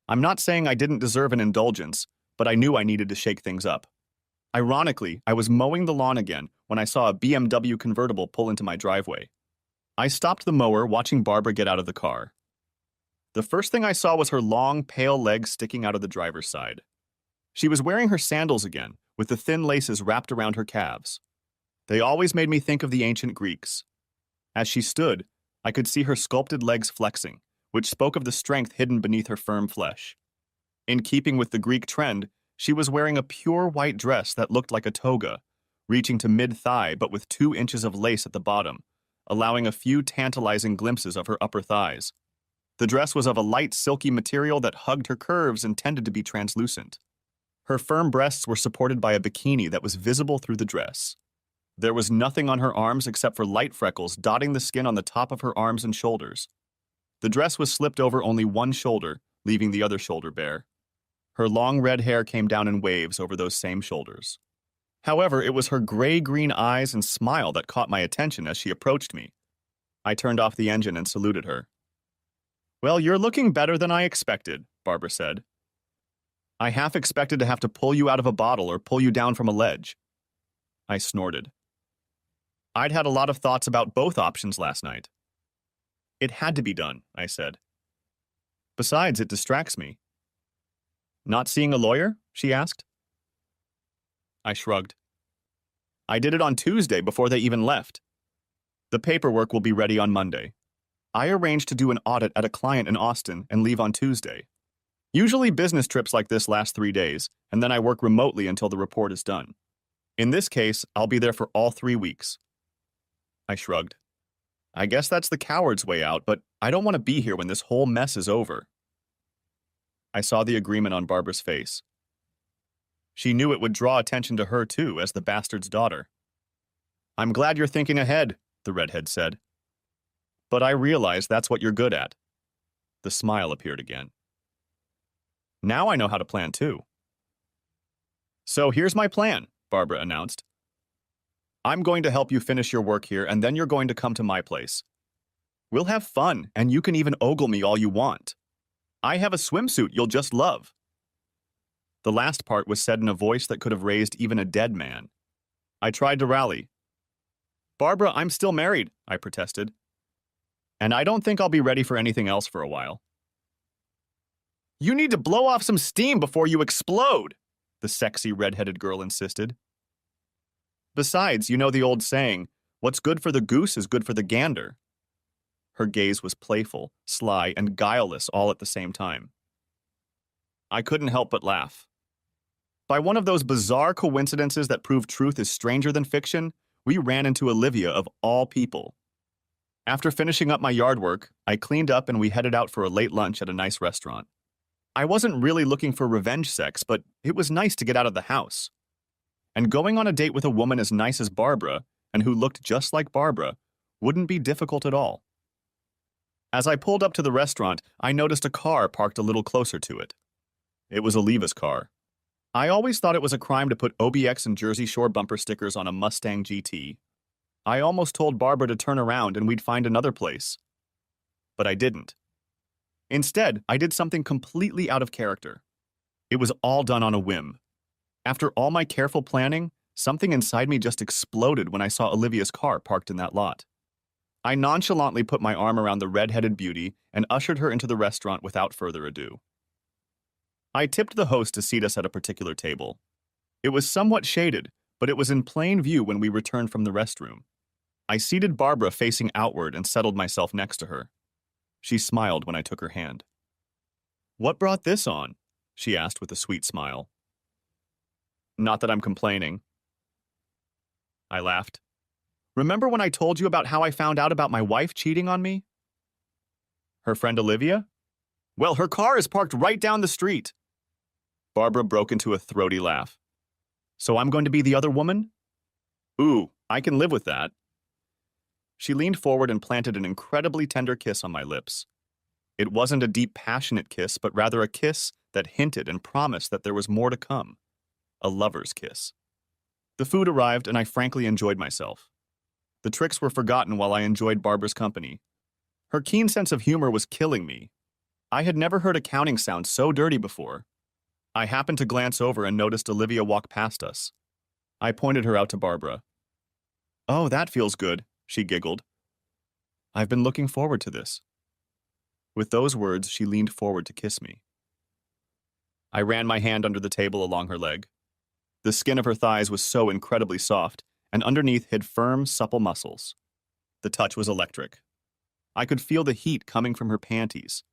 I'm not saying I didn't deserve an indulgence, but I knew I needed to shake things up. Ironically, I was mowing the lawn again when I saw a BMW convertible pull into my driveway. I stopped the mower, watching Barbara get out of the car. The first thing I saw was her long, pale legs sticking out of the driver's side. She was wearing her sandals again, with the thin laces wrapped around her calves. They always made me think of the ancient Greeks. As she stood, I could see her sculpted legs flexing, which spoke of the strength hidden beneath her firm flesh. In keeping with the Greek trend, she was wearing a pure white dress that looked like a toga, reaching to mid-thigh but with 2 inches of lace at the bottom, allowing a few tantalizing glimpses of her upper thighs. The dress was of a light, silky material that hugged her curves and tended to be translucent. Her firm breasts were supported by a bikini that was visible through the dress. There was nothing on her arms except for light freckles dotting the skin on the top of her arms and shoulders. The dress was slipped over only one shoulder, leaving the other shoulder bare. Her long red hair came down in waves over those same shoulders. However, it was her gray-green eyes and smile that caught my attention as she approached me. I turned off the engine and saluted her. Well, you're looking better than I expected, Barbara said. I half expected to have to pull you out of a bottle or pull you down from a ledge. I snorted. I'd had a lot of thoughts about both options last night. It had to be done, I said. Besides, it distracts me. Not seeing a lawyer? She asked. I shrugged. I did it on Tuesday before they even left. The paperwork will be ready on Monday. I arranged to do an audit at a client in Austin and leave on Tuesday. Usually business trips like this last 3 days, and then I work remotely until the report is done. In this case, I'll be there for all 3 weeks. I shrugged. I guess that's the coward's way out, but I don't want to be here when this whole mess is over. I saw the agreement on Barbara's face. She knew it would draw attention to her too, as the bastard's daughter. I'm glad you're thinking ahead, the redhead said. But I realize that's what you're good at. The smile appeared again. Now I know how to plan too. So here's my plan, Barbara announced. I'm going to help you finish your work here, and then you're going to come to my place. We'll have fun, and you can even ogle me all you want. I have a swimsuit you'll just love. The last part was said in a voice that could have raised even a dead man. I tried to rally. Barbara, I'm still married, I protested. And I don't think I'll be ready for anything else for a while. You need to blow off some steam before you explode, the sexy red-headed girl insisted. Besides, you know the old saying, what's good for the goose is good for the gander. Her gaze was playful, sly, and guileless all at the same time. I couldn't help but laugh. By one of those bizarre coincidences that prove truth is stranger than fiction, we ran into Olivia of all people. After finishing up my yard work, I cleaned up and we headed out for a late lunch at a nice restaurant. I wasn't really looking for revenge sex, but it was nice to get out of the house. And going on a date with a woman as nice as Barbara, and who looked just like Barbara, wouldn't be difficult at all. As I pulled up to the restaurant, I noticed a car parked a little closer to it. It was Oliva's car. I always thought it was a crime to put OBX and Jersey Shore bumper stickers on a Mustang GT. I almost told Barbara to turn around and we'd find another place. But I didn't. Instead, I did something completely out of character. It was all done on a whim. After all my careful planning, something inside me just exploded when I saw Olivia's car parked in that lot. I nonchalantly put my arm around the red-headed beauty and ushered her into the restaurant without further ado. I tipped the host to seat us at a particular table. It was somewhat shaded, but it was in plain view when we returned from the restroom. I seated Barbara facing outward and settled myself next to her. She smiled when I took her hand. "What brought this on?" she asked with a sweet smile. "Not that I'm complaining." I laughed. "Remember when I told you about how I found out about my wife cheating on me?" "Her friend Olivia?" "Well, her car is parked right down the street." Barbara broke into a throaty laugh. "So I'm going to be the other woman?" "Ooh, I can live with that." She leaned forward and planted an incredibly tender kiss on my lips. It wasn't a deep, passionate kiss, but rather a kiss that hinted and promised that there was more to come. A lover's kiss. The food arrived, and I frankly enjoyed myself. The tricks were forgotten while I enjoyed Barbara's company. Her keen sense of humor was killing me. I had never heard accounting sound so dirty before. I happened to glance over and noticed Olivia walk past us. I pointed her out to Barbara. "Oh, that feels good," she giggled. "I've been looking forward to this." With those words, she leaned forward to kiss me. I ran my hand under the table along her leg. The skin of her thighs was so incredibly soft, and underneath hid firm, supple muscles. The touch was electric. I could feel the heat coming from her panties.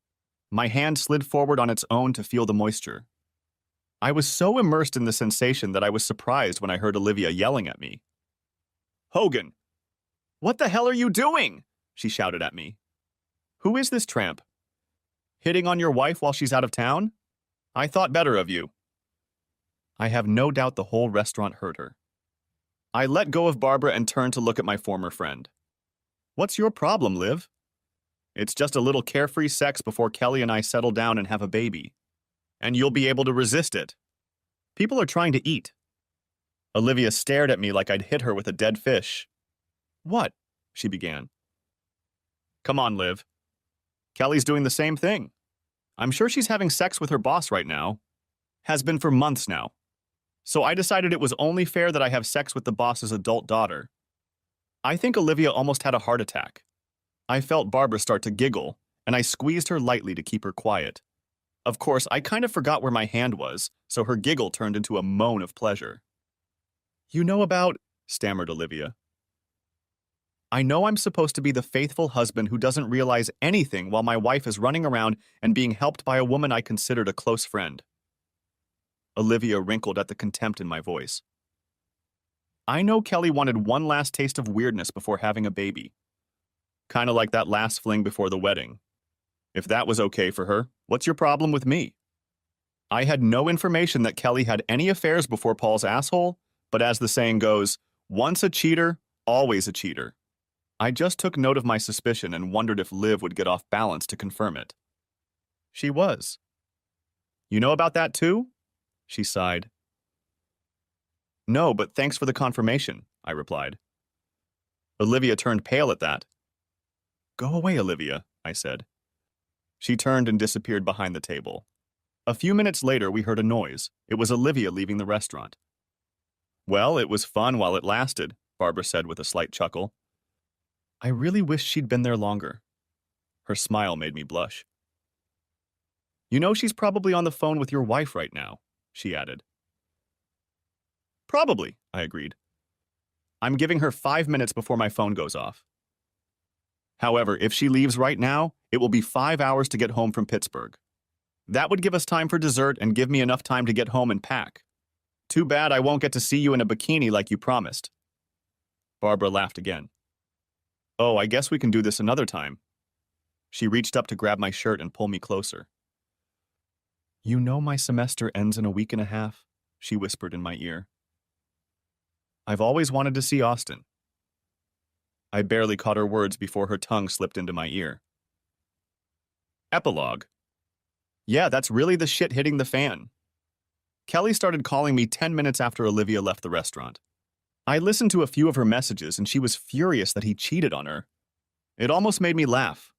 My hand slid forward on its own to feel the moisture. I was so immersed in the sensation that I was surprised when I heard Olivia yelling at me. "Hogan! What the hell are you doing?" she shouted at me. "Who is this tramp? Hitting on your wife while she's out of town? I thought better of you." I have no doubt the whole restaurant heard her. I let go of Barbara and turned to look at my former friend. "What's your problem, Liv?" "It's just a little carefree sex before Kelly and I settle down and have a baby. And you'll be able to resist it. People are trying to eat." Olivia stared at me like I'd hit her with a dead fish. "What?" she began. "Come on, Liv. Kelly's doing the same thing. I'm sure she's having sex with her boss right now. Has been for months now. So I decided it was only fair that I have sex with the boss's adult daughter." I think Olivia almost had a heart attack. I felt Barbara start to giggle, and I squeezed her lightly to keep her quiet. Of course, I kind of forgot where my hand was, so her giggle turned into a moan of pleasure. "You know about stammered Olivia. I know I'm supposed to be the faithful husband who doesn't realize anything while my wife is running around and being helped by a woman I considered a close friend. Olivia wrinkled at the contempt in my voice. I know Kelly wanted one last taste of weirdness before having a baby. Kind of like that last fling before the wedding. If that was okay for her, what's your problem with me? I had no information that Kelly had any affairs before Paul's asshole, but as the saying goes, once a cheater, always a cheater. I just took note of my suspicion and wondered if Liv would get off balance to confirm it. She was. You know about that too? She sighed. No, but thanks for the confirmation, I replied. Olivia turned pale at that. Go away, Olivia, I said. She turned and disappeared behind the table. A few minutes later, we heard a noise. It was Olivia leaving the restaurant. Well, it was fun while it lasted, Barbara said with a slight chuckle. I really wish she'd been there longer. Her smile made me blush. You know she's probably on the phone with your wife right now, she added. Probably, I agreed. I'm giving her 5 minutes before my phone goes off. However, if she leaves right now, it will be 5 hours to get home from Pittsburgh. That would give us time for dessert and give me enough time to get home and pack. Too bad I won't get to see you in a bikini like you promised. Barbara laughed again. Oh, I guess we can do this another time. She reached up to grab my shirt and pull me closer. You know my semester ends in a week and a half, she whispered in my ear. I've always wanted to see Austin. I barely caught her words before her tongue slipped into my ear. Epilogue. Yeah, that's really the shit hitting the fan. Kelly started calling me 10 minutes after Olivia left the restaurant. I listened to a few of her messages and she was furious that he cheated on her. It almost made me laugh.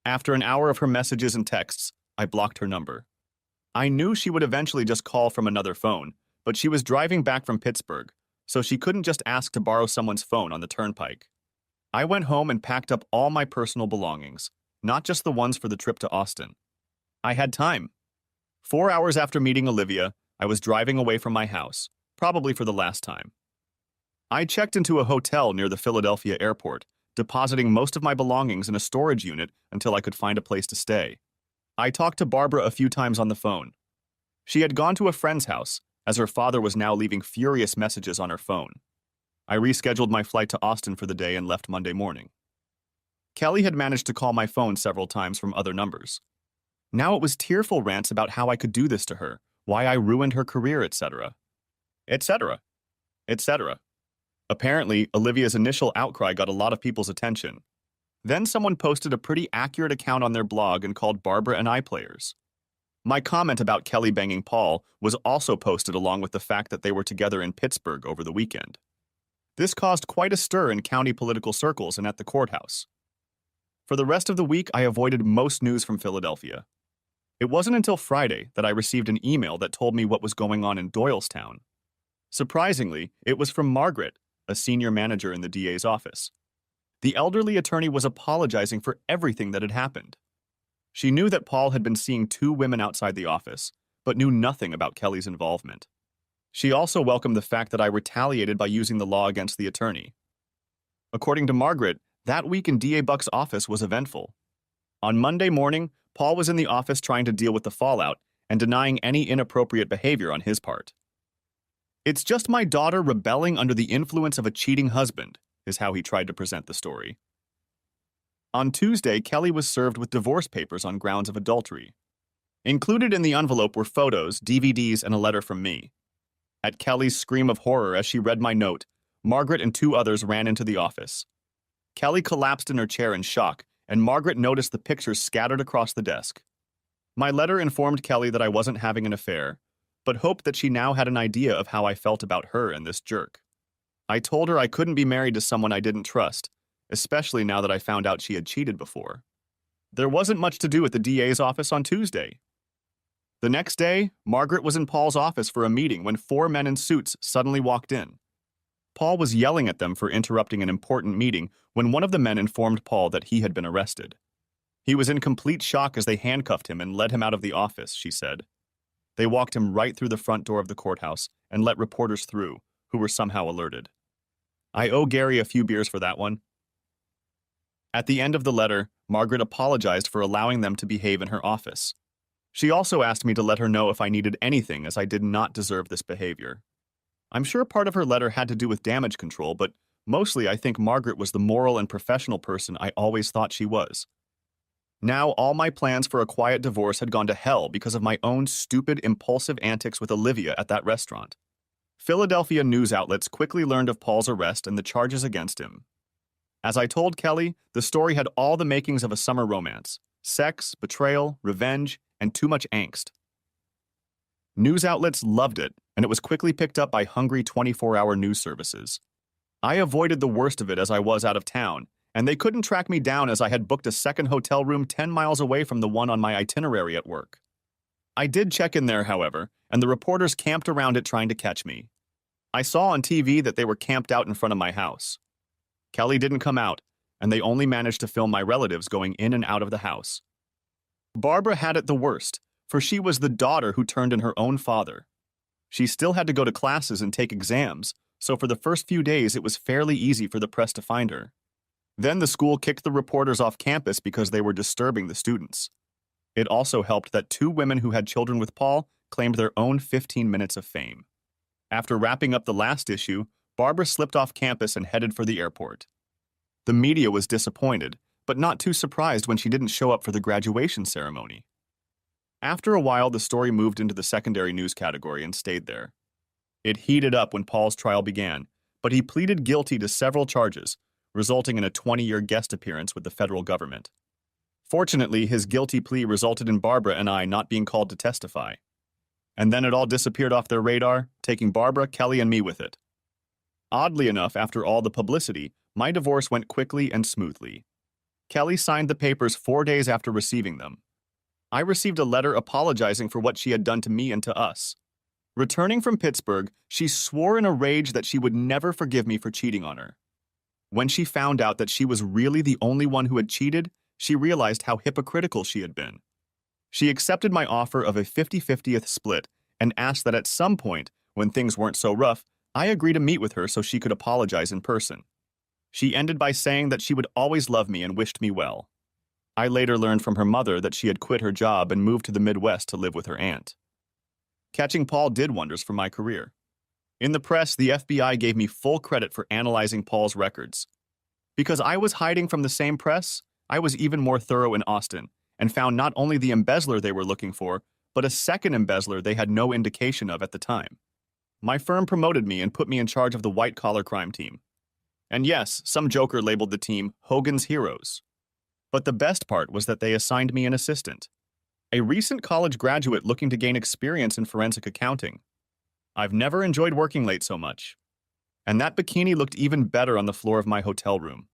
After an hour of her messages and texts, I blocked her number. I knew she would eventually just call from another phone, but she was driving back from Pittsburgh, so she couldn't just ask to borrow someone's phone on the turnpike. I went home and packed up all my personal belongings, not just the ones for the trip to Austin. I had time. 4 hours after meeting Olivia, I was driving away from my house, probably for the last time. I checked into a hotel near the Philadelphia airport, depositing most of my belongings in a storage unit until I could find a place to stay. I talked to Barbara a few times on the phone. She had gone to a friend's house, as her father was now leaving furious messages on her phone. I rescheduled my flight to Austin for the day and left Monday morning. Kelly had managed to call my phone several times from other numbers. Now it was tearful rants about how I could do this to her, why I ruined her career, etc. etc. etc. Apparently, Olivia's initial outcry got a lot of people's attention. Then someone posted a pretty accurate account on their blog and called Barbara and I players. My comment about Kelly banging Paul was also posted along with the fact that they were together in Pittsburgh over the weekend. This caused quite a stir in county political circles and at the courthouse. For the rest of the week, I avoided most news from Philadelphia. It wasn't until Friday that I received an email that told me what was going on in Doylestown. Surprisingly, it was from Margaret, a senior manager in the DA's office. The elderly attorney was apologizing for everything that had happened. She knew that Paul had been seeing 2 women outside the office, but knew nothing about Kelly's involvement. She also welcomed the fact that I retaliated by using the law against the attorney. According to Margaret, that week in DA Buck's office was eventful. On Monday morning, Paul was in the office trying to deal with the fallout and denying any inappropriate behavior on his part. It's just my daughter rebelling under the influence of a cheating husband, is how he tried to present the story. On Tuesday, Kelly was served with divorce papers on grounds of adultery. Included in the envelope were photos, DVDs, and a letter from me. At Kelly's scream of horror as she read my note, Margaret and 2 others ran into the office. Kelly collapsed in her chair in shock, and Margaret noticed the pictures scattered across the desk. My letter informed Kelly that I wasn't having an affair, but hoped that she now had an idea of how I felt about her and this jerk. I told her I couldn't be married to someone I didn't trust, especially now that I found out she had cheated before. There wasn't much to do at the DA's office on Tuesday. The next day, Margaret was in Paul's office for a meeting when 4 men in suits suddenly walked in. Paul was yelling at them for interrupting an important meeting when one of the men informed Paul that he had been arrested. He was in complete shock as they handcuffed him and led him out of the office, she said. They walked him right through the front door of the courthouse and let reporters through, who were somehow alerted. I owe Gary a few beers for that one. At the end of the letter, Margaret apologized for allowing them to behave in her office. She also asked me to let her know if I needed anything, as I did not deserve this behavior. I'm sure part of her letter had to do with damage control, but mostly I think Margaret was the moral and professional person I always thought she was. Now all my plans for a quiet divorce had gone to hell because of my own stupid, impulsive antics with Olivia at that restaurant. Philadelphia news outlets quickly learned of Paul's arrest and the charges against him. As I told Kelly, the story had all the makings of a summer romance: sex, betrayal, revenge, and too much angst. News outlets loved it, and it was quickly picked up by hungry 24-hour news services. I avoided the worst of it as I was out of town, and they couldn't track me down as I had booked a second hotel room 10 miles away from the one on my itinerary at work. I did check in there, however, and the reporters camped around it trying to catch me. I saw on TV that they were camped out in front of my house. Kelly didn't come out, and they only managed to film my relatives going in and out of the house. Barbara had it the worst, for she was the daughter who turned in her own father. She still had to go to classes and take exams, so for the first few days it was fairly easy for the press to find her. Then the school kicked the reporters off campus because they were disturbing the students. It also helped that 2 women who had children with Paul claimed their own 15 minutes of fame. After wrapping up the last issue, Barbara slipped off campus and headed for the airport. The media was disappointed, but not too surprised when she didn't show up for the graduation ceremony. After a while, the story moved into the secondary news category and stayed there. It heated up when Paul's trial began, but he pleaded guilty to several charges, resulting in a 20-year guest appearance with the federal government. Fortunately, his guilty plea resulted in Barbara and I not being called to testify. And then it all disappeared off their radar, taking Barbara, Kelly, and me with it. Oddly enough, after all the publicity, my divorce went quickly and smoothly. Kelly signed the papers 4 days after receiving them. I received a letter apologizing for what she had done to me and to us. Returning from Pittsburgh, she swore in a rage that she would never forgive me for cheating on her. When she found out that she was really the only one who had cheated, she realized how hypocritical she had been. She accepted my offer of a 50-50th split and asked that at some point, when things weren't so rough, I agree to meet with her so she could apologize in person. She ended by saying that she would always love me and wished me well. I later learned from her mother that she had quit her job and moved to the Midwest to live with her aunt. Catching Paul did wonders for my career. In the press, the FBI gave me full credit for analyzing Paul's records. Because I was hiding from the same press, I was even more thorough in Austin and found not only the embezzler they were looking for, but a second embezzler they had no indication of at the time. My firm promoted me and put me in charge of the white-collar crime team. And yes, some joker labeled the team Hogan's Heroes. But the best part was that they assigned me an assistant, a recent college graduate looking to gain experience in forensic accounting. I've never enjoyed working late so much. And that bikini looked even better on the floor of my hotel room.